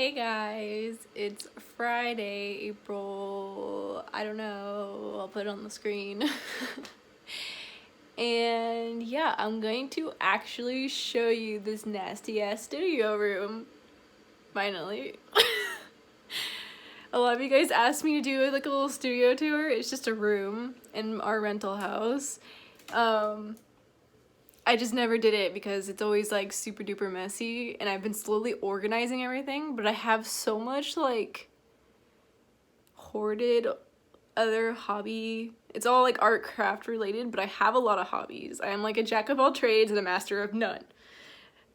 Hey guys, it's Friday, April, I don't know, I'll put it on the screen. And yeah, I'm going to actually show you this nasty ass studio room, finally. A lot of you guys asked me to do like a little studio tour. It's just a room in our rental house. I just never did it because it's always like super duper messy, and I've been slowly organizing everything, but I have so much like hoarded other hobby. It's all like art craft related, but I have a lot of hobbies. I am like a jack of all trades and a master of none.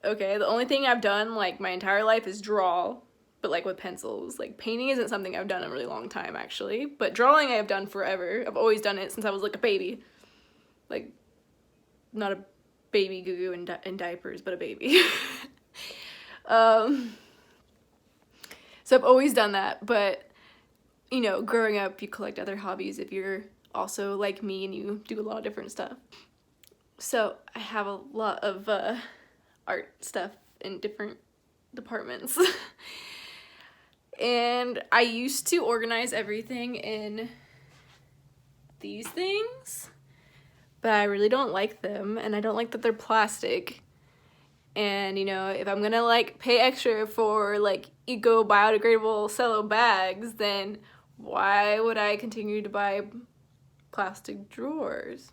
Okay, the only thing I've done like my entire life is draw, but like with pencils. Like painting isn't something I've done in a really long time actually, but drawing I have done forever. I've always done it since I was like a baby. Like, not a baby goo in diapers, but a baby. So I've always done that, but you know, growing up you collect other hobbies if you're also like me and you do a lot of different stuff. So I have a lot of art stuff in different departments. And I used to organize everything in these things, but I really don't like them, and I don't like that they're plastic. And you know, if I'm gonna like pay extra for like eco biodegradable cello bags, then why would I continue to buy plastic drawers?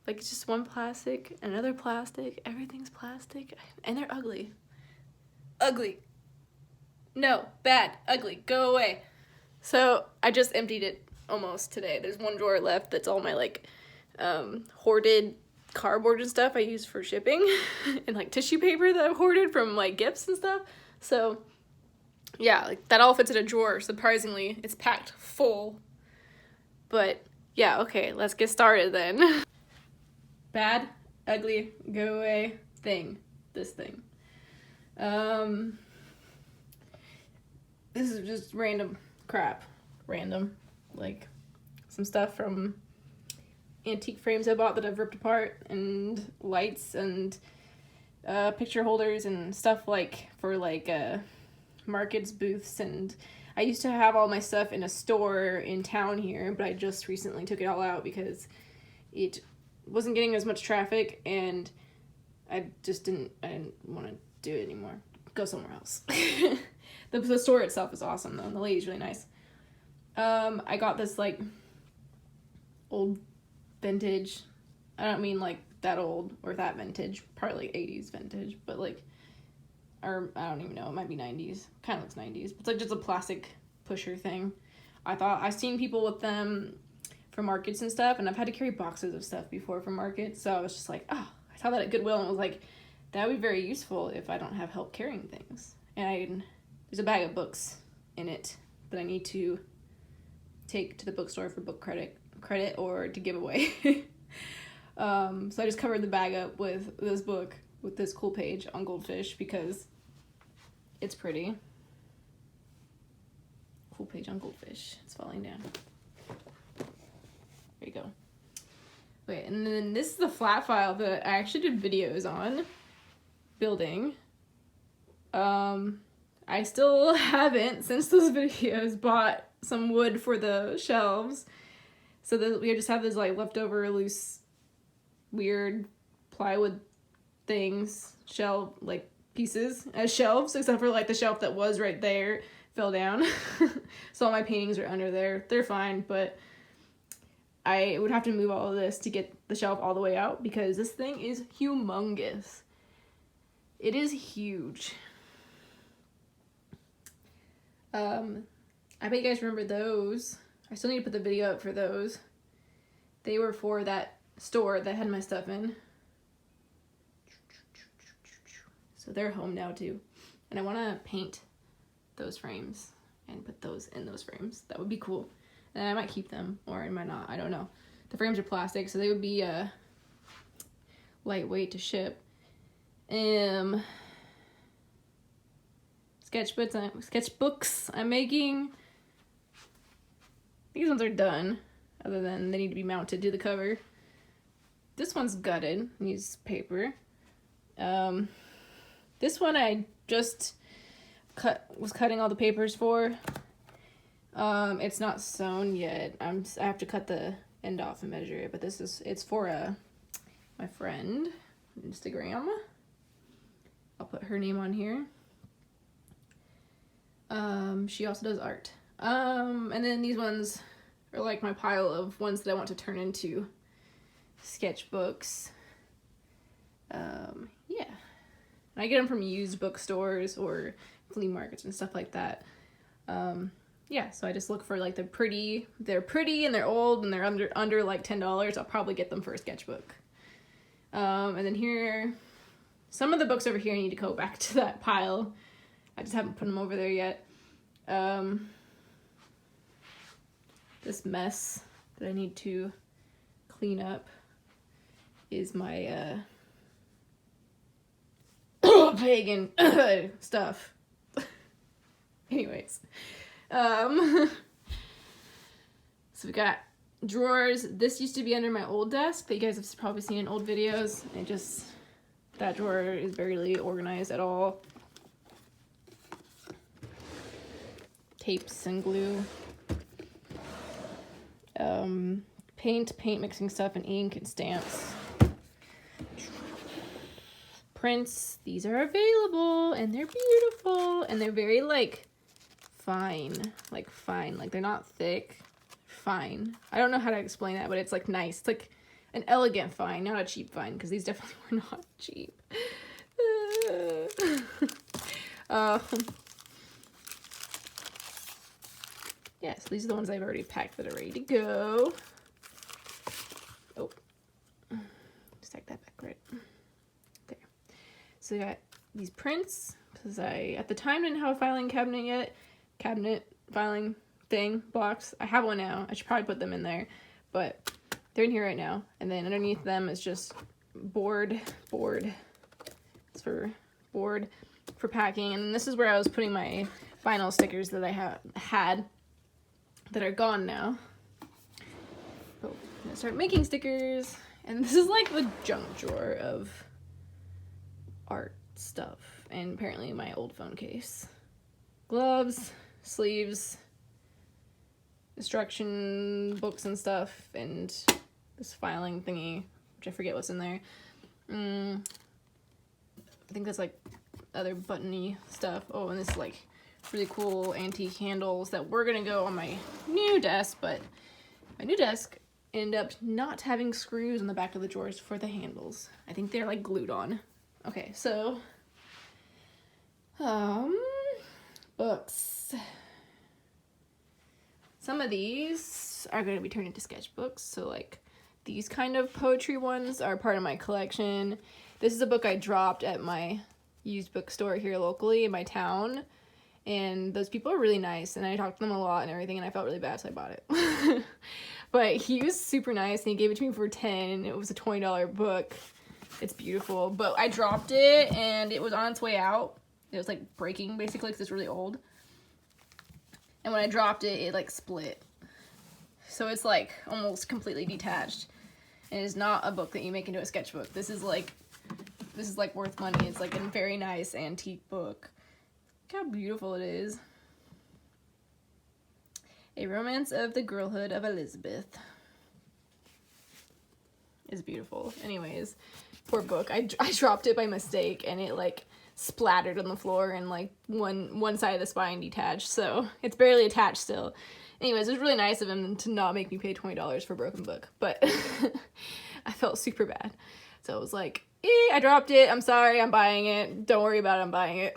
Like, it's just one plastic, another plastic, everything's plastic, and they're ugly. Ugly. No, bad, ugly, go away. So I just emptied it almost today. There's one drawer left that's all my like hoarded cardboard and stuff I use for shipping and like tissue paper that I've hoarded from like gifts and stuff. So yeah, like that all fits in a drawer. Surprisingly, it's packed full. But yeah, okay, let's get started then. Bad, ugly, go away thing. This thing. This is just random crap. Random. Like some stuff from antique frames I bought that I've ripped apart, and lights and picture holders and stuff like for like markets, booths, and I used to have all my stuff in a store in town here, but I just recently took it all out because it wasn't getting as much traffic and I didn't want to do it anymore. Go somewhere else. The store itself is awesome though, and the lady's really nice. I got this like old vintage, I don't mean like that old or that vintage, probably like 80s vintage, but like, or I don't even know, it might be 90s, kind of looks 90s, but it's like just a plastic pusher thing. I've seen people with them for markets and stuff, and I've had to carry boxes of stuff before for markets, so I was just like, oh, I saw that at Goodwill and was like, that would be very useful if I don't have help carrying things. And there's a bag of books in it that I need to take to the bookstore for book credit or to give away. So I just covered the bag up with this book with this cool page on goldfish because it's pretty. Cool page on goldfish. It's falling down. There you go. Okay, and then this is the flat file that I actually did videos on building. I still haven't, since those videos, bought some wood for the shelves, so that we just have those like leftover loose weird plywood things, shelf like pieces as shelves, except for like the shelf that was right there fell down. So all my paintings are under there. They're fine, but I would have to move all of this to get the shelf all the way out because this thing is humongous. It is huge. I bet you guys remember those. I still need to put the video up for those. They were for that store that had my stuff in. So they're home now too. And I want to paint those frames and put those in those frames. That would be cool. And I might keep them, or I might not. I don't know. The frames are plastic, so they would be lightweight to ship. Sketchbooks I'm making. These ones are done, other than they need to be mounted to the cover. This one's gutted, needs paper. This one I just was cutting all the papers for. It's not sewn yet. I have to cut the end off and measure it, but it's for my friend on Instagram. I'll put her name on here. She also does art. And then these ones are like my pile of ones that I want to turn into sketchbooks. Yeah. And I get them from used bookstores or flea markets and stuff like that. Yeah, so I just look for like they're pretty and they're old and they're under like $10. I'll probably get them for a sketchbook. And then here, some of the books over here need to go back to that pile. I just haven't put them over there yet. This mess that I need to clean up is my pagan stuff. Anyways, so we got drawers. This used to be under my old desk that you guys have probably seen in old videos. That drawer is barely organized at all. Tapes and glue. Paint mixing stuff and ink and stamps. Prints. These are available and they're beautiful and they're very like fine. Like they're not thick. Fine. I don't know how to explain that, but it's like nice. It's like an elegant fine, not a cheap fine, because these definitely were not cheap. Yeah, so these are the ones I've already packed that are ready to go. Oh, stack that back right there. So I got these prints, because I, at the time, didn't have a filing cabinet yet. Filing thing, box. I have one now. I should probably put them in there, but they're in here right now. And then underneath them is just board. It's for board for packing. And this is where I was putting my vinyl stickers that I had that are gone now. So I'm gonna start making stickers. And this is like the junk drawer of art stuff. And apparently my old phone case. Gloves, sleeves, instruction books and stuff, and this filing thingy, which I forget what's in there. I think that's like other buttony stuff. Oh, and this like really cool antique handles that were gonna go on my new desk, but my new desk ended up not having screws on the back of the drawers for the handles. I think they're like glued on. Okay, so books. Some of these are going to be turned into sketchbooks. So like these kind of poetry ones are part of my collection. This is a book I dropped at my used bookstore here locally in my town. And those people are really nice. And I talked to them a lot and everything. And I felt really bad, so I bought it. But he was super nice. And he gave it to me for $10. And it was a $20 book. It's beautiful. But I dropped it and it was on its way out. It was like breaking basically because it's really old. And when I dropped it, it like split. So it's like almost completely detached. And it is not a book that you make into a sketchbook. This is like worth money. It's like a very nice antique book. Look how beautiful it is. A Romance of the Girlhood of Elizabeth. It's beautiful. Anyways, poor book. I dropped it by mistake and it like splattered on the floor and like one side of the spine detached, so it's barely attached still. Anyways, it was really nice of him to not make me pay $20 for a broken book, but I felt super bad. So I was like, I dropped it, I'm sorry, I'm buying it, don't worry about it, I'm buying it.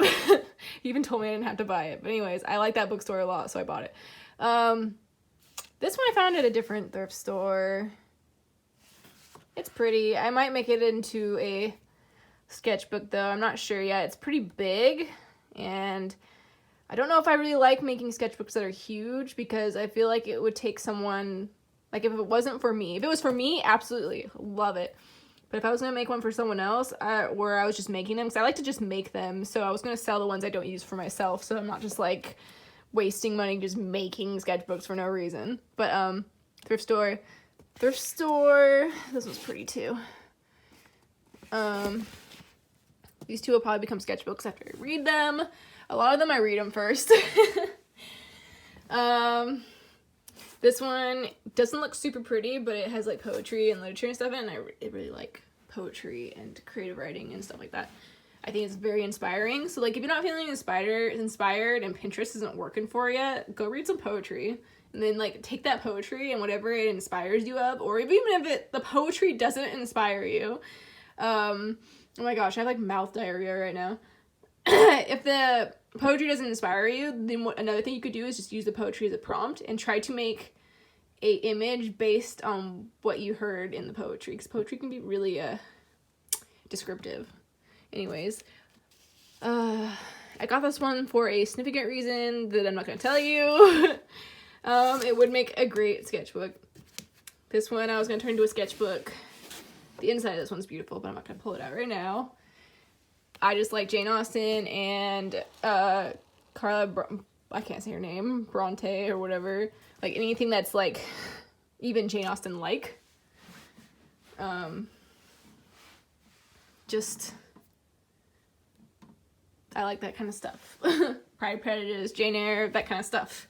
He even told me I didn't have to buy it, but anyways, I like that bookstore a lot, so I bought it. This one I found at a different thrift store. It's pretty. I might make it into a sketchbook though, I'm not sure yet. It's pretty big, and I don't know if I really like making sketchbooks that are huge, because I feel like it would take someone, like if it wasn't for me. If it was for me, absolutely, love it. But if I was going to make one for someone else, where I was just making them, because I like to just make them, so I was going to sell the ones I don't use for myself, so I'm not just like wasting money just making sketchbooks for no reason. But thrift store, this one's pretty too. These two will probably become sketchbooks after I read them. A lot of them I read them first. This one doesn't look super pretty, but it has like poetry and literature and stuff in it, and I really like poetry and creative writing and stuff like that. I think it's very inspiring. So like if you're not feeling inspired and Pinterest isn't working for you, go read some poetry. And then like take that poetry and whatever it inspires you of, or even if the poetry doesn't inspire you. Oh my gosh, I have like mouth diarrhea right now. If the poetry doesn't inspire you, then another thing you could do is just use the poetry as a prompt and try to make a image based on what you heard in the poetry, because poetry can be really descriptive. Anyways, I got this one for a significant reason that I'm not going to tell you. It would make a great sketchbook. This one I was going to turn into a sketchbook. The inside of this one's beautiful, but I'm not going to pull it out right now. I just like Jane Austen and Carla, I can't say her name, Bronte or whatever. Like anything that's like even Jane Austen like. Just, I like that kind of stuff. Pride and Prejudice, Jane Eyre, that kind of stuff.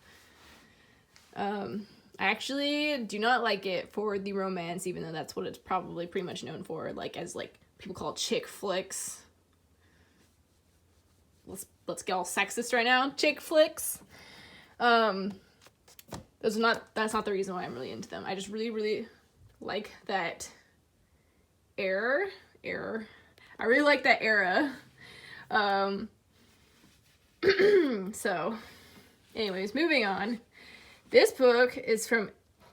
I actually do not like it for the romance, even though that's what it's probably pretty much known for, like as like people call chick flicks. Let's get all sexist right now. Chick flicks. That's not the reason why I'm really into them. I just really, really like that era. I really like that era. So, anyways, moving on. This book is from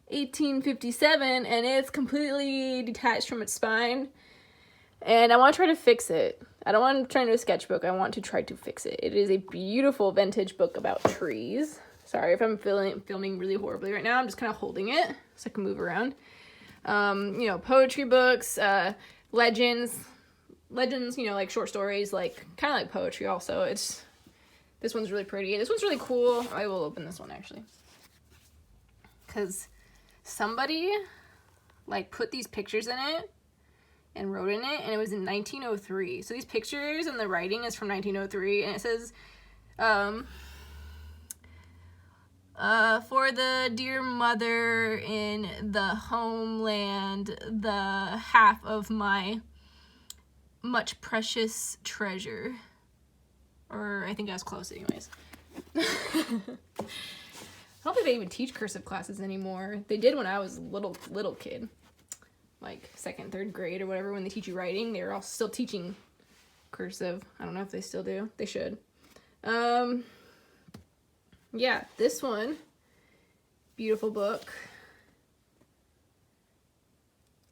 1857, and it's completely detached from its spine. And I want to try to fix it. I don't want to try to do a sketchbook. I want to try to fix it. It is a beautiful vintage book about trees. Sorry if I'm filming really horribly right now. I'm just kind of holding it so I can move around. You know, poetry books, legends, you know, like short stories, like kind of like poetry also. This one's really pretty. This one's really cool. I will open this one actually. Because somebody like put these pictures in it and wrote in it, and it was in 1903. So these pictures and the writing is from 1903, and it says, for the dear mother in the homeland, the half of my much precious treasure. Or I think I was close anyways. I don't think they even teach cursive classes anymore. They did when I was a little kid. Like 2nd, 3rd grade or whatever, when they teach you writing, they're all still teaching cursive. I don't know if they still do. They should. Yeah, this one, beautiful book.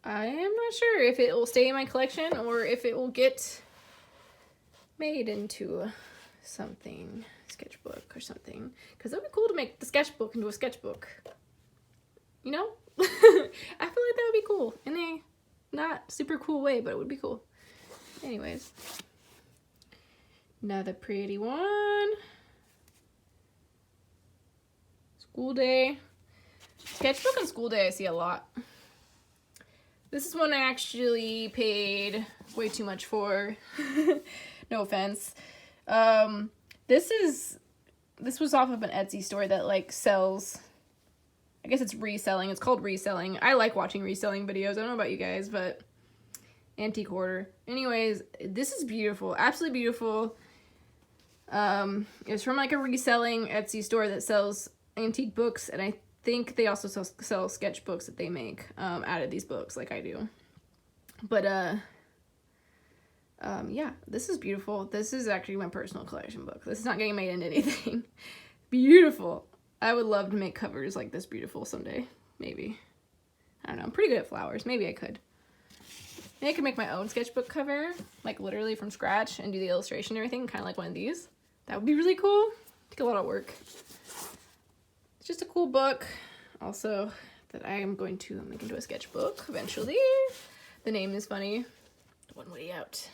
I am not sure if it will stay in my collection or if it will get made into something, sketchbook or something, because that would be cool to make the sketchbook into a sketchbook, you know? I feel like that would be cool in a not super cool way, but it would be cool. Anyways, another pretty one. School day. Sketchbook and school day I see a lot. This is one I actually paid way too much for. No offense. This was off of an Etsy store that like sells, I guess it's reselling. It's called reselling. I like watching reselling videos. I don't know about you guys, but antique hoarder. Anyways, this is beautiful. Absolutely beautiful. It's from like a reselling Etsy store that sells antique books, and I think they also sell sketchbooks that they make out of these books like I do. But yeah, this is beautiful. This is actually my personal collection book. This is not getting made into anything. Beautiful. I would love to make covers like this beautiful someday. Maybe. I don't know. I'm pretty good at flowers. Maybe I could. Maybe I could make my own sketchbook cover, like literally from scratch, and do the illustration and everything, kind of like one of these. That would be really cool. Take a lot of work. It's just a cool book. Also, that I am going to make into a sketchbook eventually. The name is funny. One way out.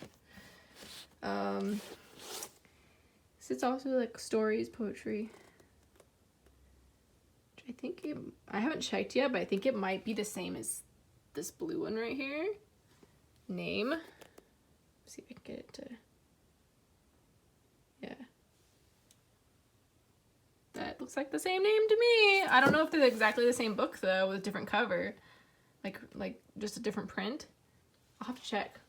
It's also like stories, poetry. I think I haven't checked yet, but I think it might be the same as this blue one right here. Name. Let's see if I can get it to. Yeah. that looks like the same name to me. I don't know if they're exactly the same book though, with a different cover. Like just a different print. I'll have to check.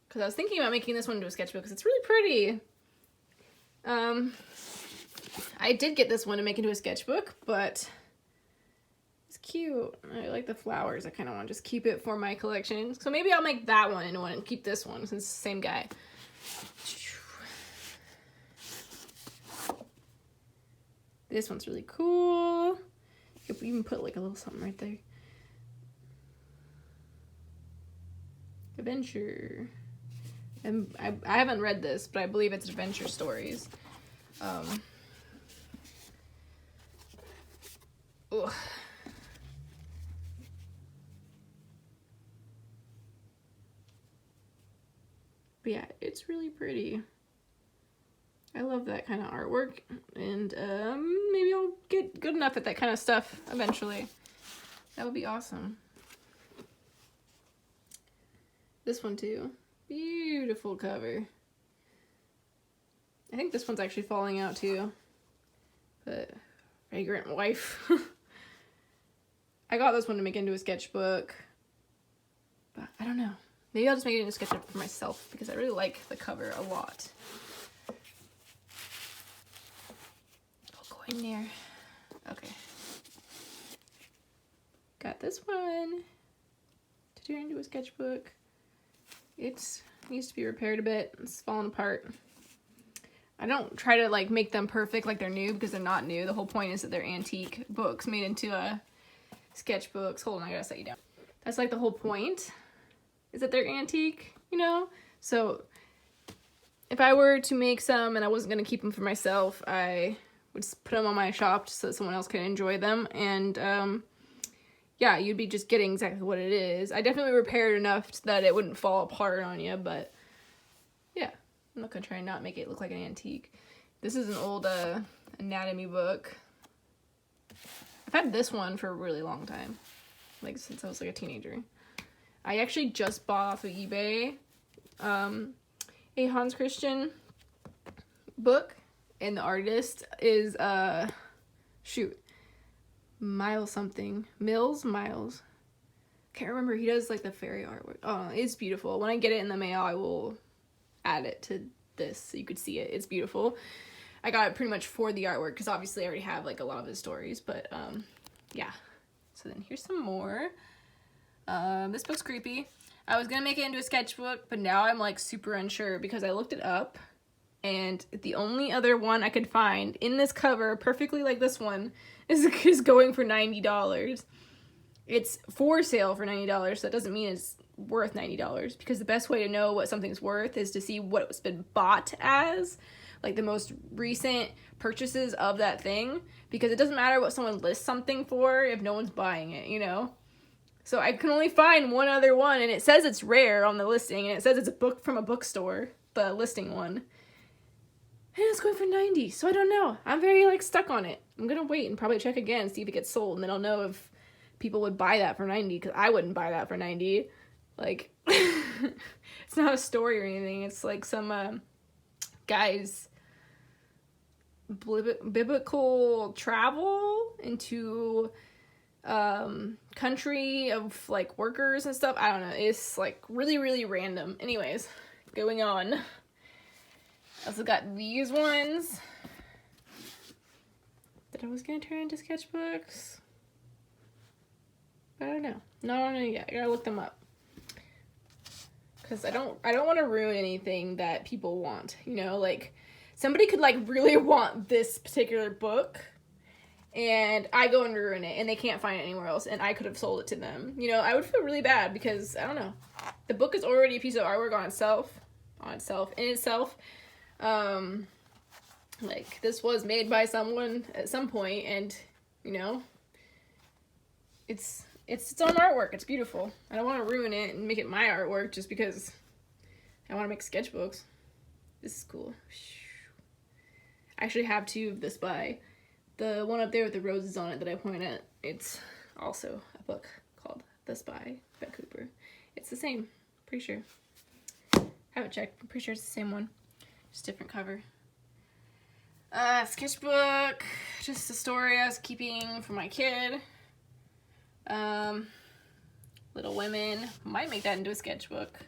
Because I was thinking about making this one into a sketchbook because it's really pretty. I did get this one to make into a sketchbook, but it's cute. I like the flowers. I kind of want to just keep it for my collection. So maybe I'll make that one into one and keep this one since it's the same guy. This one's really cool. You could even put like a little something right there. Adventure. And I haven't read this, but I believe it's adventure stories. Ugh. But yeah, it's really pretty. I love that kind of artwork, and maybe I'll get good enough at that kind of stuff eventually. That would be awesome. This one too. Beautiful cover. I think this one's actually falling out too. But Vagrant Wife. I got this one to make into a sketchbook. But I don't know. Maybe I'll just make it into a sketchbook for myself because I really like the cover a lot. I'll go in there. Okay. Got this one to turn into a sketchbook. It needs to be repaired a bit. It's falling apart. I don't try to like make them perfect like they're new because they're not new. The whole point is that they're antique books made into sketchbooks. Hold on, I gotta set you down. That's like the whole point, is that they're antique, you know? So if I were to make some and I wasn't gonna keep them for myself, I would just put them on my shop so that someone else can enjoy them. And yeah, you'd be just getting exactly what it is. I definitely repaired enough that it wouldn't fall apart on you, but yeah, I'm not gonna try and not make it look like an antique. This is an old anatomy book. I've had this one for a really long time, like since I was like a teenager. I actually just bought off of eBay a Hans Christian book, and the artist is Miles. Can't remember. He does like the fairy artwork. Oh, it's beautiful. When I get it in the mail, I will add it to this so you could see it. It's beautiful. I got it pretty much for the artwork because obviously I already have like a lot of his stories, but yeah. So then here's some more. This book's creepy. I was gonna make it into a sketchbook, but now I'm like super unsure because I looked it up and the only other one I could find in this cover, perfectly like this one, is going for $90. It's for sale for $90, so that doesn't mean it's worth $90 because the best way to know what something's worth is to see what it's been bought as, like the most recent purchases of that thing, because it doesn't matter what someone lists something for if no one's buying it, you know? So I can only find one other one, and it says it's rare on the listing, and it says it's a book from a bookstore, the listing one. And it's going for $90, so I don't know. I'm very, like, stuck on it. I'm gonna wait and probably check again, see if it gets sold, and then I'll know if people would buy that for $90, because I wouldn't buy that for $90. Like, it's not a story or anything. It's, like, some, guy's biblical travel into country of like workers and stuff. I don't know. It's like really, really random. Anyways, going on. I also got these ones that I was gonna turn into sketchbooks. But I don't know. No, yet. I gotta look them up. Cause I don't want to ruin anything that people want. You know, like somebody could like really want this particular book, and I go and ruin it, and they can't find it anywhere else, and I could have sold it to them. You know, I would feel really bad because, I don't know, the book is already a piece of artwork in itself. Like, this was made by someone at some point, and, you know, it's its own artwork. It's beautiful. I don't want to ruin it and make it my artwork just because I want to make sketchbooks. This is cool. I actually have two of this by. The one up there with the roses on it that I point at, it's also a book called The Spy by Cooper. It's the same, pretty sure. Haven't checked, I'm pretty sure it's the same one. Just different cover. Sketchbook, just a story I was keeping for my kid. Little Women, might make that into a sketchbook,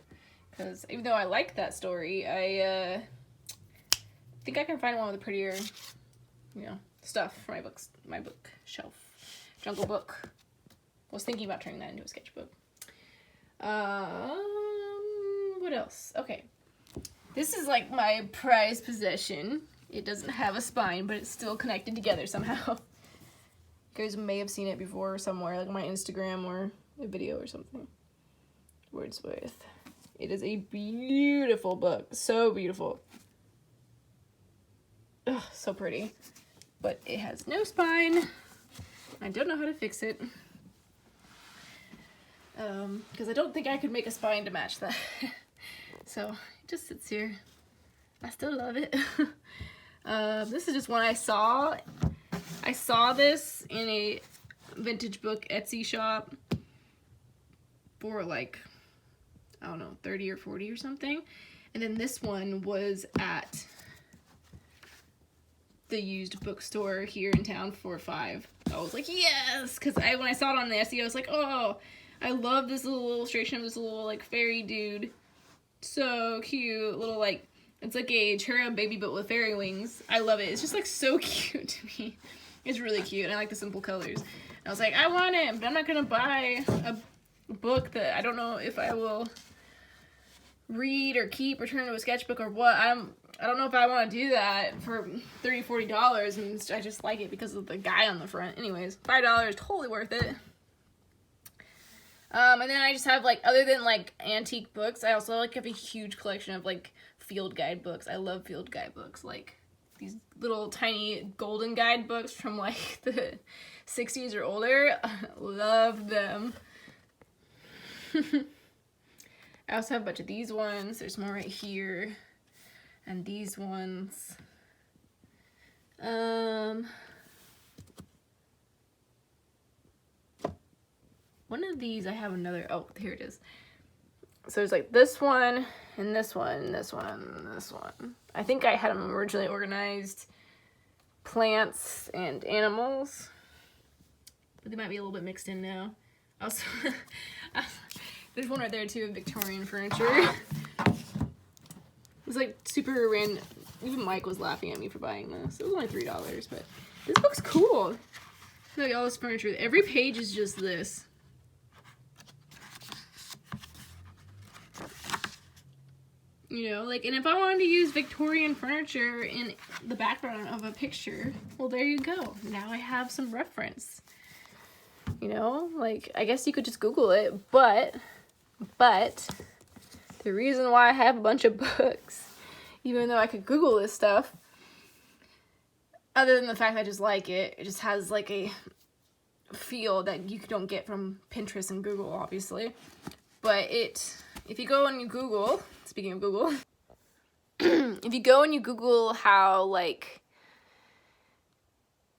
because even though I like that story, I think I can find one with a prettier, stuff for my bookshelf. Jungle Book. Was thinking about turning that into a sketchbook. What else? Okay. This is like my prized possession. It doesn't have a spine, but it's still connected together somehow. You guys may have seen it before somewhere, like on my Instagram or a video or something. Wordsworth. It is a beautiful book. So beautiful. Ugh, so pretty. But it has no spine. I don't know how to fix it. Because I don't think I could make a spine to match that. So it just sits here. I still love it. This is just one I saw. I saw this in a vintage book Etsy shop for like, I don't know, 30 or 40 or something. And then this one was at the used bookstore here in town for $5. I was like, yes! Because when I saw it on the Etsy, I was like, oh, I love this little illustration of this little, like, fairy dude. So cute. Little, like, it's like a cherub baby, but with fairy wings. I love it. It's just, like, so cute to me. It's really cute. I like the simple colors. I was like, I want it, but I'm not going to buy a book that I don't know if I will read or keep or turn into a sketchbook or what. I don't know if I want to do that for $30, $40, and I just like it because of the guy on the front. Anyways, $5, totally worth it. And then I just have, like, other than, like, antique books, I also, like, have a huge collection of, like, field guide books. I love field guide books, like, these little tiny golden guide books from, like, the 60s or older. Love them. I also have a bunch of these ones. There's more right here. And these ones. One of these, I have another, oh, here it is. So there's like this one, and this one, and this one, and this one. I think I had them originally organized plants and animals. But they might be a little bit mixed in now. Also, there's one right there too of Victorian furniture. It was like super random. Even Mike was laughing at me for buying this. It was only $3, but this book's cool. Like all this furniture. Every page is just this. You know, like, and if I wanted to use Victorian furniture in the background of a picture, well, there you go. Now I have some reference. You know, like, I guess you could just Google it, but the reason why I have a bunch of books, even though I could Google this stuff, other than the fact that I just like it, it just has, like, a feel that you don't get from Pinterest and Google, obviously. But if you go and you Google, speaking of Google, if you go and you Google how, like,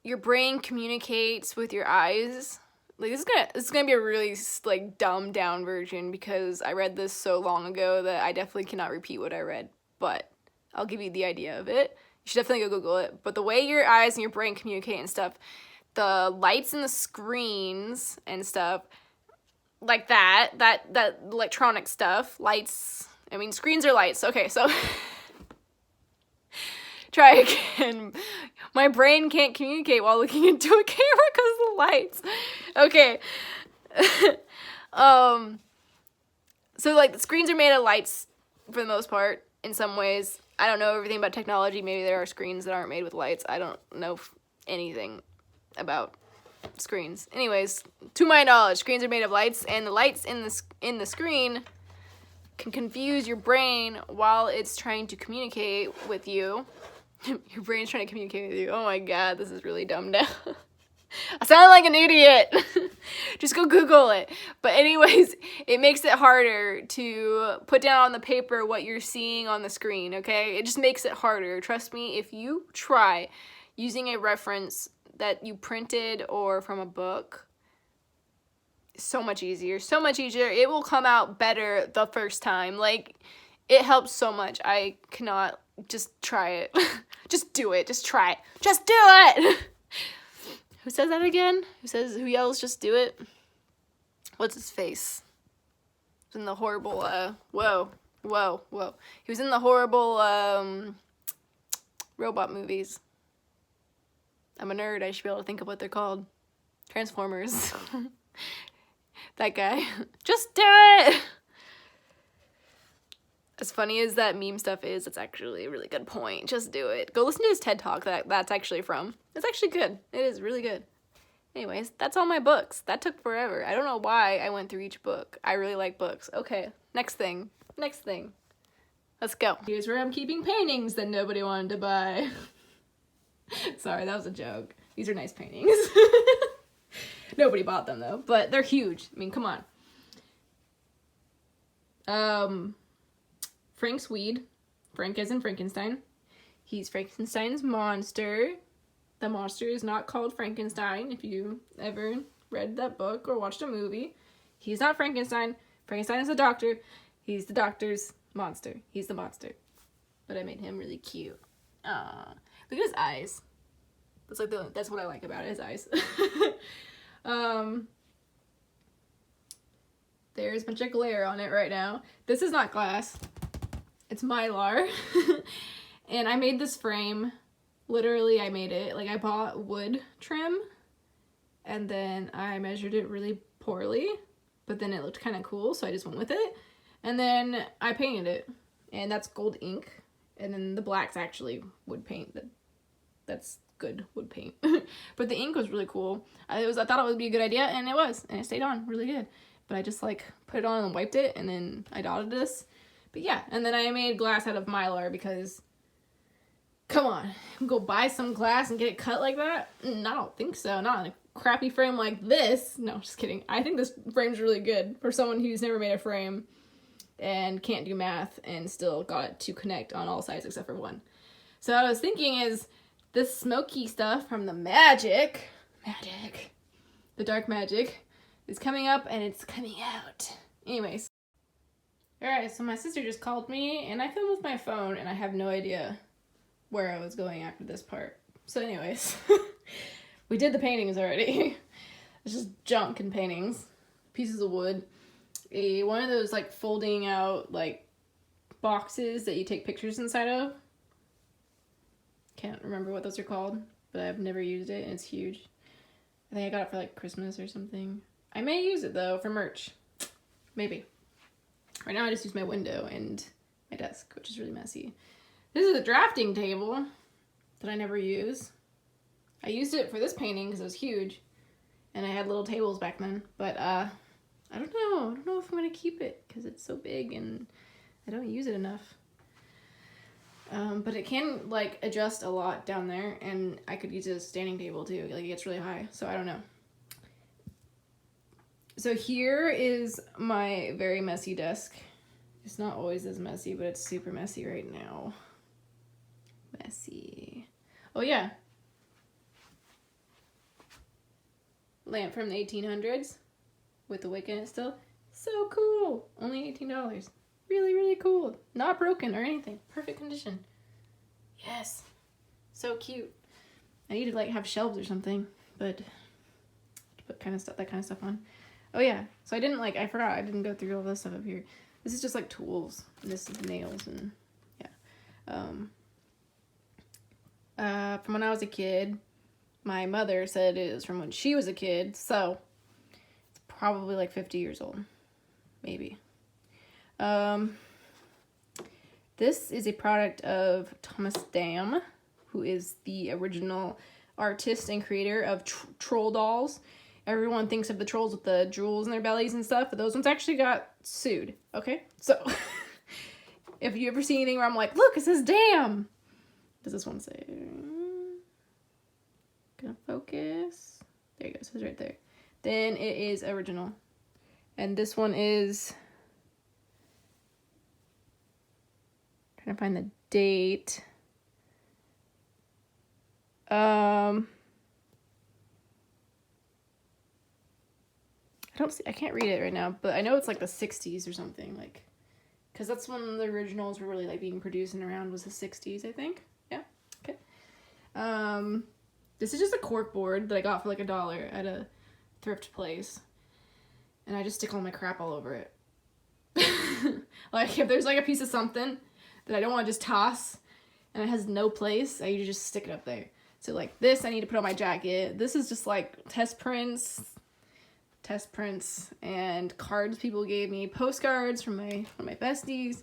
your brain communicates with your eyes, like, this is gonna be a really, like, dumbed down version because I read this so long ago that I definitely cannot repeat what I read, but I'll give you the idea of it. You should definitely go Google it. But the way your eyes and your brain communicate and stuff, the lights in the screens and stuff, like that electronic stuff, lights, I mean, screens are lights. Okay, so try again. My brain can't communicate while looking into a camera because of the lights. Okay. So, like, the screens are made of lights for the most part, in some ways. I don't know everything about technology. Maybe there are screens that aren't made with lights. I don't know anything about screens. Anyways, to my knowledge, screens are made of lights, and the lights in the screen can confuse your brain while it's trying to communicate with you. Your brain's trying to communicate with you. Oh my god, this is really dumb now. I sound like an idiot. Just go Google it. But anyways, it makes it harder to put down on the paper what you're seeing on the screen, okay? It just makes it harder. Trust me, if you try using a reference that you printed or from a book, so much easier. So much easier. It will come out better the first time. Like, It helps so much. I cannot, just try it. Just do it. Just try it. Just do it! Who says that again? Who yells, just do it? What's his face? He was in the horrible, whoa. He was in the horrible, robot movies. I'm a nerd. I should be able to think of what they're called. Transformers. That guy. Just do it! As funny as that meme stuff is, it's actually a really good point. Just do it. Go listen to his TED Talk that's actually from. It's actually good. It is really good. Anyways, that's all my books. That took forever. I don't know why I went through each book. I really like books. Okay, next thing. Let's go. Here's where I'm keeping paintings that nobody wanted to buy. Sorry, that was a joke. These are nice paintings. Nobody bought them though, but they're huge. I mean, come on. Frank's weed. Frank as in Frankenstein. He's Frankenstein's monster. The monster is not called Frankenstein, if you ever read that book or watched a movie. He's not Frankenstein. Frankenstein is the doctor. He's the doctor's monster. He's the monster. But I made him really cute. Aww. Look at his eyes. That's what I like about it, his eyes. There's a bunch of glare on it right now. This is not glass. It's Mylar. And I made this frame. Literally, I made it. Like, I bought wood trim. And then I measured it really poorly. But then it looked kind of cool, so I just went with it. And then I painted it. And that's gold ink. And then the black's actually wood paint. That's good wood paint. But the ink was really cool. I thought it would be a good idea, and it was. And it stayed on really good. But I just, like, put it on and wiped it, and then I dotted this. But yeah, and then I made glass out of Mylar because, come on, go buy some glass and get it cut like that? I don't think so. Not in a crappy frame like this. No, just kidding. I think this frame's really good for someone who's never made a frame and can't do math and still got it to connect on all sides except for one. So what I was thinking is this smoky stuff from the magic, the dark magic, is coming up and it's coming out. Anyways. Alright, so my sister just called me, and I filmed with my phone, and I have no idea where I was going after this part. So anyways, we did the paintings already. It's just junk and paintings. Pieces of wood. One of those, like, folding out, like, boxes that you take pictures inside of. Can't remember what those are called, but I've never used it, and it's huge. I think I got it for, like, Christmas or something. I may use it, though, for merch. Maybe. Right now I just use my window and my desk, which is really messy. This is a drafting table that I never use. I used it for this painting because it was huge. And I had little tables back then. But, I don't know. I don't know if I'm going to keep it because it's so big and I don't use it enough. But it can, like, adjust a lot down there. And I could use it as a standing table, too. Like, it gets really high. So I don't know. So here is my very messy desk. It's not always as messy, but it's super messy right now. Messy. Oh yeah. Lamp from the 1800s with the wick in it still. So cool. Only $18. Really, really cool. Not broken or anything. Perfect condition. Yes. So cute. I need to, like, have shelves or something, but put that kind of stuff on. Oh yeah, so I forgot, I didn't go through all this stuff up here. This is just, like, tools, and this is nails, and, yeah. From when I was a kid, my mother said it was from when she was a kid, so it's probably, like, 50 years old, maybe. This is a product of Thomas Dam, who is the original artist and creator of troll dolls. Everyone thinks of the trolls with the jewels in their bellies and stuff, but those ones actually got sued, okay? So, if you ever see anything where I'm like, look, it says damn! Does this one say? Gonna focus. There you go, it says right there. Then it is original. And this one is... trying to find the date. I can't read it right now, but I know it's like the 60s or something, like, because that's when the originals were really like being produced and around, was the 60s, I think. Yeah. Okay. This is just a cork board that I got for like $1 at a thrift place, and I just stick all my crap all over it. Like if there's like a piece of something that I don't want to just toss and it has no place, I usually just stick it up there. So like this I need to put on my jacket. This is just like test prints and cards people gave me, postcards from my besties,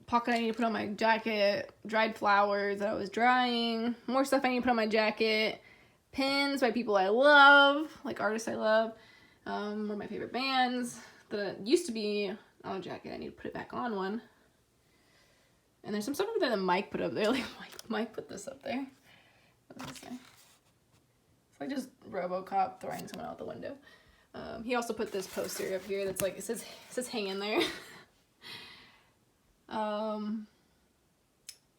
pocket I need to put on my jacket, dried flowers that I was drying, more stuff I need to put on my jacket, pins by people I love, like artists I love, one of my favorite bands that used to be on a jacket. I need to put it back on one. And there's some stuff over there that Mike put up there. Like, Mike put this up there. What does it say? It's like just RoboCop throwing someone out the window. He also put this poster up here that's like, it says hang in there.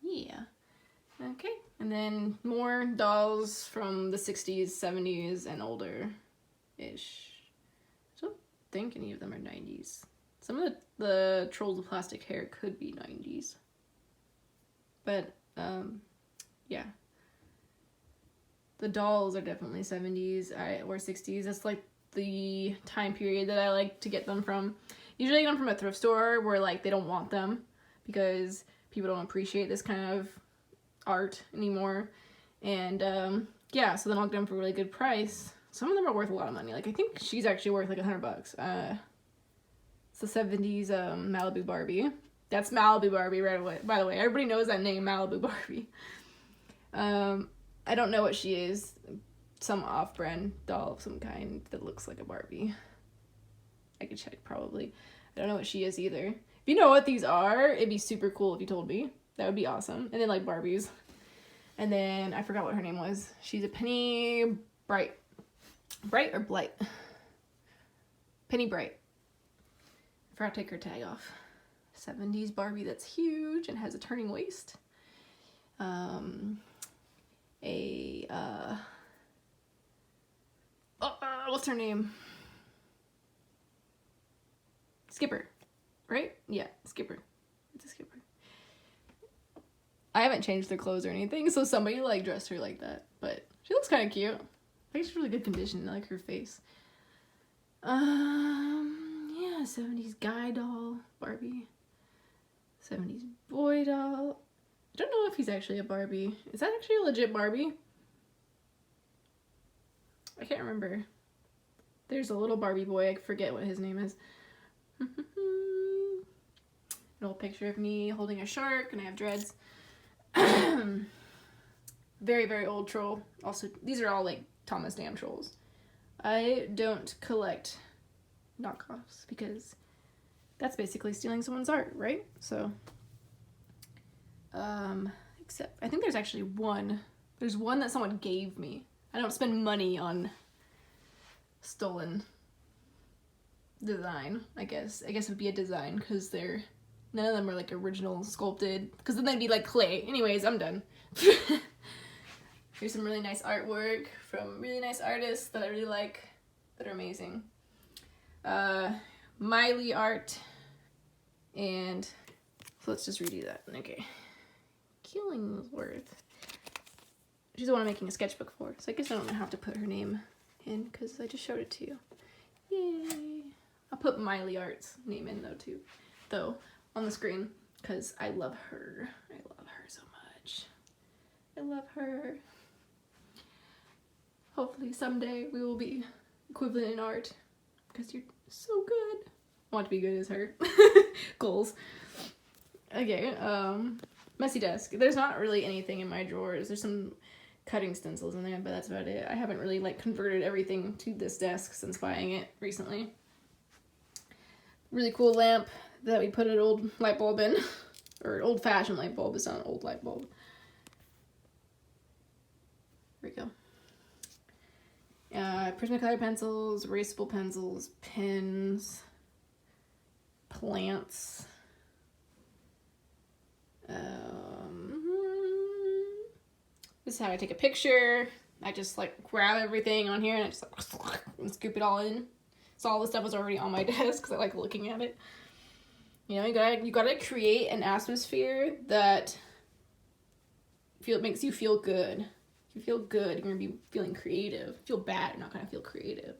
Yeah. Okay. And then more dolls from the 60s, 70s, and older-ish. I don't think any of them are 90s. Some of the Trolls with Plastic Hair could be 90s. But, yeah. The dolls are definitely 70s or 60s. That's like the time period that I like to get them from. Usually I get them from a thrift store where like they don't want them because people don't appreciate this kind of art anymore. And yeah, so then I'll get them for a really good price. Some of them are worth a lot of money. Like I think she's actually worth like $100. It's the 70s Malibu Barbie. That's Malibu Barbie right away. By the way, everybody knows that name, Malibu Barbie. I don't know what she is. Some off-brand doll of some kind that looks like a Barbie. I could check probably. I don't know what she is either. If you know what these are, it'd be super cool if you told me. That would be awesome. And then like Barbies. And then I forgot what her name was. She's a Penny Bright. Bright or Blight? Penny Bright. I forgot to take her tag off. 70s Barbie that's huge and has a turning waist. What's her name? Skipper, right? Yeah, Skipper. It's a Skipper. I haven't changed their clothes or anything, so somebody like dressed her like that, but she looks kind of cute. I think she's really good condition. I like her face. Yeah, 70s guy doll, Barbie. 70s boy doll. I don't know if he's actually a Barbie. Is that actually a legit Barbie? I can't remember. There's a little Barbie boy. I forget what his name is. An old picture of me holding a shark, and I have dreads. Very, very old troll. Also, these are all like Thomas Dam trolls. I don't collect knockoffs because that's basically stealing someone's art, right? So, except I think there's actually one. There's one that someone gave me. I don't spend money on stolen design, I guess. I guess it would be a design because none of them are like original sculpted, because then they'd be like clay. Anyways, I'm done. Here's some really nice artwork from really nice artists that I really like, that are amazing. Miley art, and so let's just redo that. Okay. Killingsworth. She's the one I'm making a sketchbook for, so I guess I don't have to put her name in because I just showed it to you. Yay! I'll put Miley Art's name in though on the screen because I love her. I love her so much. I love her. Hopefully someday we will be equivalent in art because you're so good. I want to be good as her. Goals. Okay, messy desk. There's not really anything in my drawers. There's some cutting stencils in there, but that's about it. I haven't really like converted everything to this desk since buying it recently. Really cool lamp that we put an old light bulb in, or old-fashioned light bulb. It's not an old light bulb. There we go. Prismacolor pencils, erasable pencils, pens, plants. This is how I take a picture. I just like grab everything on here and I just like and scoop it all in. So all this stuff was already on my desk because I like looking at it. You know, you gotta create an atmosphere that makes you feel good. If you feel good, you're gonna be feeling creative. If you feel bad, you're not gonna feel creative.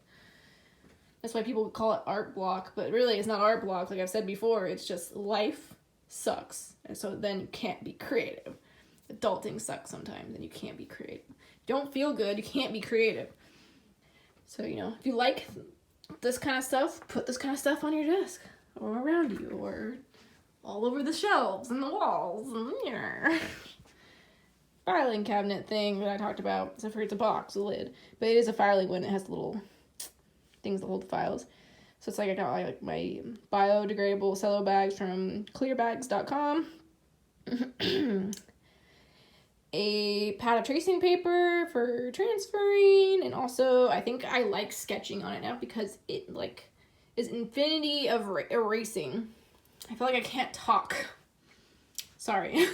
That's why people call it art block, but really it's not art block. Like I've said before, it's just life sucks, and so then you can't be creative. Adulting sucks sometimes, and you can't be creative. Don't feel good, you can't be creative. So, you know, if you like this kind of stuff, put this kind of stuff on your desk, or around you, or all over the shelves and the walls, and yeah. Filing cabinet thing that I talked about, except for it's a box, a lid, but it is a filing one. It has little things that hold the files. So it's like I got like my biodegradable cello bags from clearbags.com. A pad of tracing paper for transferring, and also I think I like sketching on it now because it like is infinity of erasing. I feel like I can't talk. Sorry.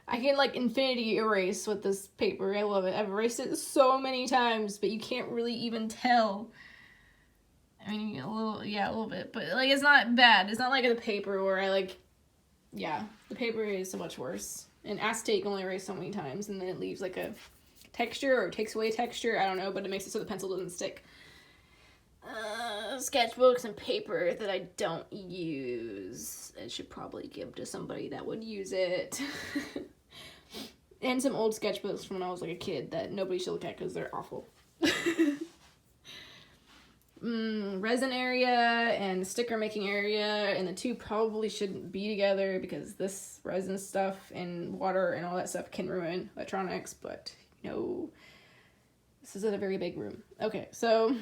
I can like infinity erase with this paper. I love it. I've erased it so many times, but you can't really even tell. I mean, a little bit, but like it's not bad. It's not like the paper where I like, yeah, the paper is so much worse. And acetate can only erase so many times, and then it leaves like a texture or takes away texture. I don't know, but it makes it so the pencil doesn't stick. Sketchbooks and paper that I don't use. I should probably give to somebody that would use it. And some old sketchbooks from when I was like a kid that nobody should look at because they're awful. Resin area and sticker making area, and the two probably shouldn't be together because this resin stuff and water and all that stuff can ruin electronics, but you know, this is in a very big room. Okay, so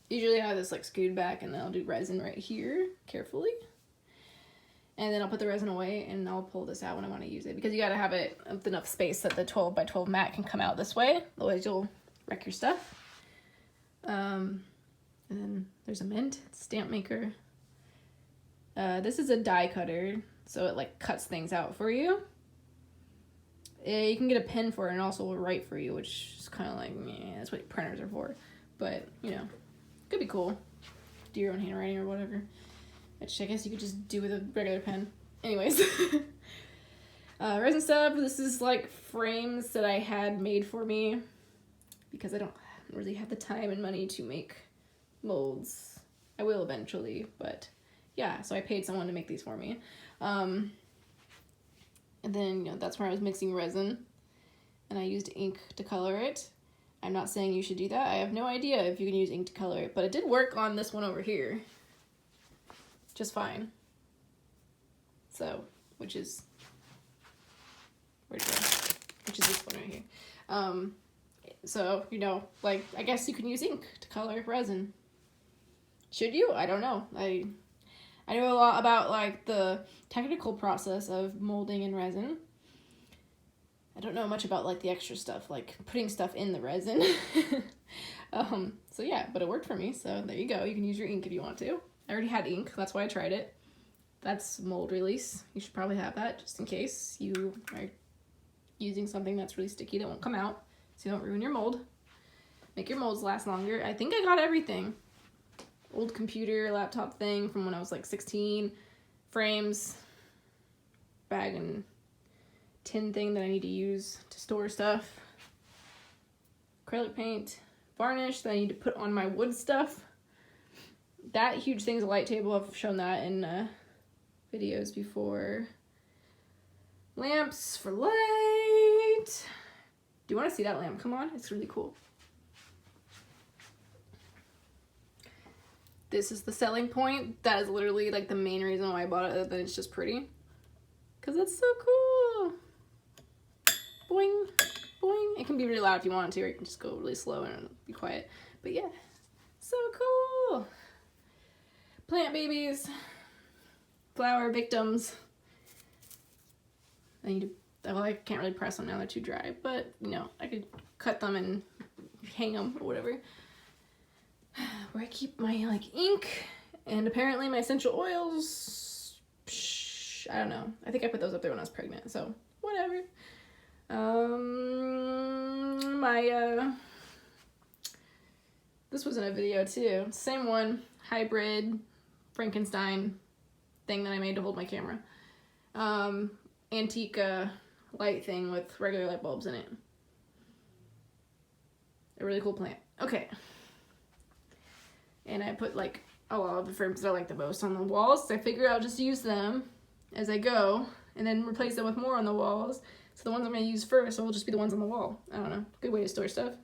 usually I have this like screwed back, and then I'll do resin right here carefully, and then I'll put the resin away, and I'll pull this out when I want to use it, because you gotta have it with enough space that the 12 by 12 mat can come out this way, otherwise you'll wreck your stuff. And then there's a mint stamp maker. This is a die cutter, so it like cuts things out for you. You can get a pen for it and also will write for you, which is kind of like, yeah, that's what printers are for. But, you know, could be cool. Do your own handwriting or whatever. Which I guess you could just do with a regular pen. Anyways. Resin stuff. This is like frames that I had made for me because I don't really have the time and money to make molds. I will eventually, but yeah, so I paid someone to make these for me. And then, you know, that's where I was mixing resin, and I used ink to color it. I'm not saying you should do that. I have no idea if you can use ink to color it, but it did work on this one over here just fine. So, which is this one right here. So, you know, like, I guess you can use ink to color resin. Should you? I don't know. I know a lot about, like, the technical process of molding in resin. I don't know much about, like, the extra stuff, like putting stuff in the resin. So, yeah, but it worked for me, so there you go. You can use your ink if you want to. I already had ink, that's why I tried it. That's mold release. You should probably have that, just in case you are using something that's really sticky that won't come out. So you don't ruin your mold. Make your molds last longer. I think I got everything. Old computer, laptop thing from when I was like 16. Frames. Bag and tin thing that I need to use to store stuff. Acrylic paint. Varnish that I need to put on my wood stuff. That huge thing's a light table. I've shown that in videos before. Lamps for light. Do you want to see that lamp? Come on, it's really cool. This is the selling point. That is literally like the main reason why I bought it, other than it's just pretty. Because it's so cool. Boing, boing. It can be really loud if you want to, or you can just go really slow and be quiet. But yeah, so cool. Plant babies. Flower victims. I need to, well, I can't really press them now, they're too dry, but, you know, I could cut them and hang them or whatever. Where I keep my, like, ink, and apparently my essential oils, I don't know. I think I put those up there when I was pregnant, so whatever. My This was in a video too. Same one, hybrid Frankenstein thing that I made to hold my camera. Antique light thing with regular light bulbs in it. A really cool plant. Okay. And I put like a lot of the frames that I like the most on the walls. So I figure I'll just use them as I go and then replace them with more on the walls. So the ones I'm going to use first will just be the ones on the wall. I don't know. Good way to store stuff.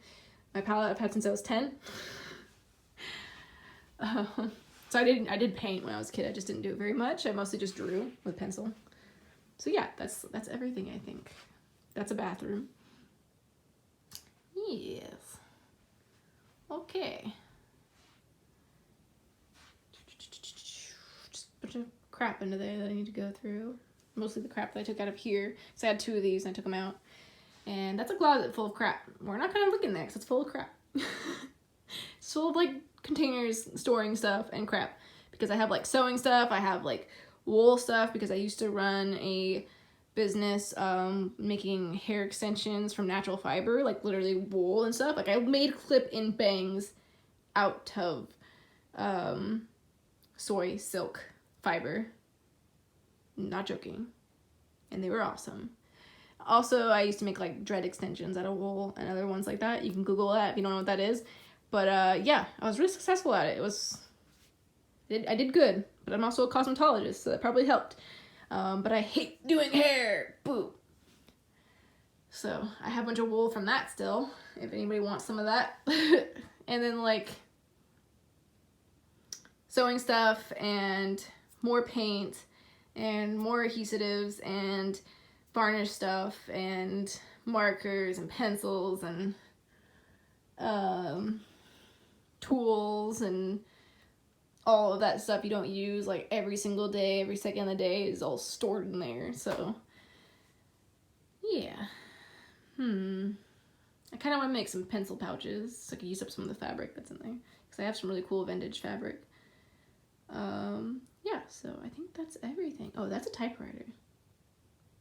My palette I've had since I was 10. So I did paint when I was a kid. I just didn't do it very much. I mostly just drew with pencil. So yeah, that's everything, I think. That's a bathroom. Yes. Okay. Just a bunch of crap into there that I need to go through. Mostly the crap that I took out of here. Because I had 2 of these and I took them out. And that's a closet full of crap. We're not gonna look in there because it's full of crap. It's full of like containers storing stuff and crap. Because I have like sewing stuff, I have like wool stuff because I used to run a business making hair extensions from natural fiber, like literally wool and stuff. Like I made clip-in bangs out of soy silk fiber. Not joking. And they were awesome. Also, I used to make like dread extensions out of wool and other ones like that. You can Google that if you don't know what that is. But yeah, I was really successful at it. I did good, but I'm also a cosmetologist, so that probably helped. But I hate doing hair. Boo. So I have a bunch of wool from that still, if anybody wants some of that. And then like sewing stuff and more paint and more adhesives and varnish stuff and markers and pencils and tools and all of that stuff you don't use like every single day, every second of the day is all stored in there. So yeah. I kind of want to make some pencil pouches so I can use up some of the fabric that's in there because I have some really cool vintage fabric. Yeah, so I think that's everything. Oh, that's a typewriter.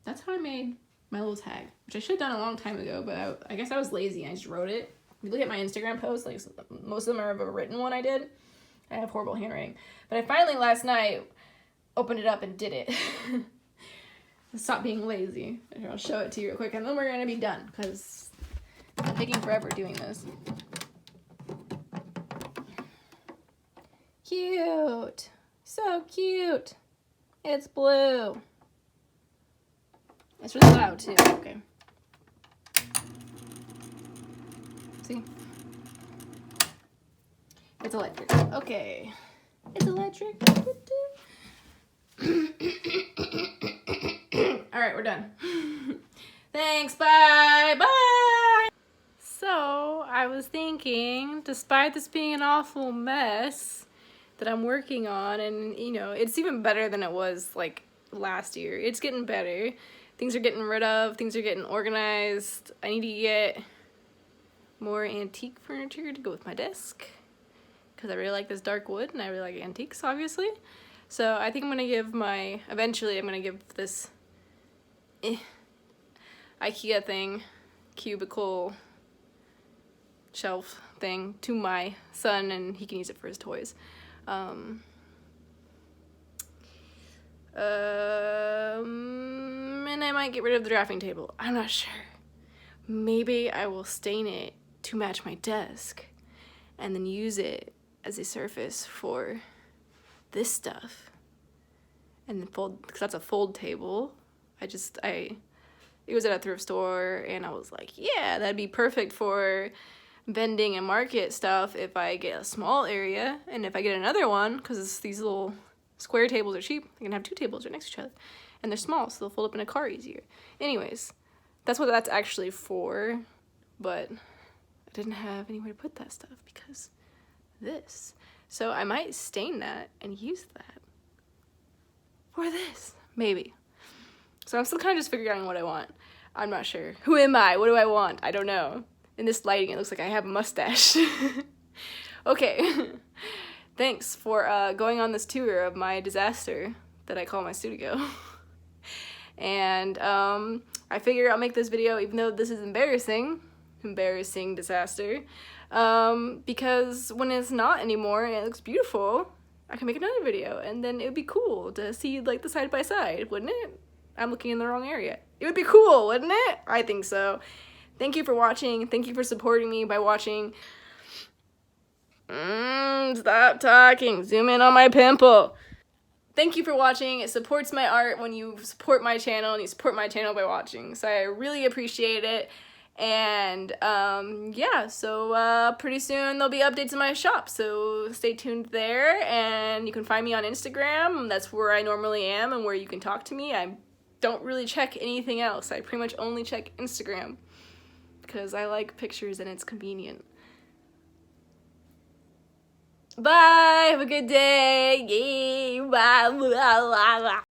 That's how I made my little tag, which I should have done a long time ago, but I guess I was lazy and I just wrote it. If you look at my Instagram posts, like most of them are of a written one I did. I have horrible handwriting. But I finally last night opened it up and did it. Stop being lazy. Here, I'll show it to you real quick and then we're gonna be done because I'm taking forever doing this. Cute. So cute. It's blue. It's really loud too. Okay. See? It's electric. Okay. It's electric. Alright, we're done. Thanks. Bye. Bye. So, I was thinking, despite this being an awful mess that I'm working on, and you know, it's even better than it was like last year. It's getting better. Things are getting rid of, things are getting organized. I need to get more antique furniture to go with my desk because I really like this dark wood and I really like antiques, obviously. So I think I'm gonna give eventually I'm gonna give this IKEA thing, cubicle shelf thing to my son and he can use it for his toys. And I might get rid of the drafting table. I'm not sure. Maybe I will stain it to match my desk and then use it as a surface for this stuff. And then fold, because that's a fold table. It was at a thrift store and I was like, yeah, that'd be perfect for vending and market stuff if I get a small area, and if I get another one, because these little square tables are cheap, I can have 2 tables right next to each other, and they're small, so they'll fold up in a car easier. Anyways, that's what that's actually for, but I didn't have anywhere to put that stuff because this. So I might stain that and use that for this, maybe. So I'm still kind of just figuring out what I want. I'm not sure. Who am I? What do I want? I don't know. In this lighting, it looks like I have a mustache. Okay. Thanks for going on this tour of my disaster that I call my studio. And I figure I'll make this video even though this is embarrassing. embarrassing disaster. Because when it's not anymore and it looks beautiful, I can make another video, and then it would be cool to see like the side by side, wouldn't it? I'm looking in the wrong area. It would be cool, wouldn't it? I think so. Thank you for watching. Thank you for supporting me by watching. Stop talking. Zoom in on my pimple. Thank you for watching. It supports my art when you support my channel, and you support my channel by watching. So I really appreciate it. And yeah, so pretty soon there'll be updates in my shop, so stay tuned there. And you can find me on Instagram. That's where I normally am and where you can talk to me. I don't really check anything else. I pretty much only check Instagram because I like pictures and it's convenient. Bye, have a good day. Yay, bye.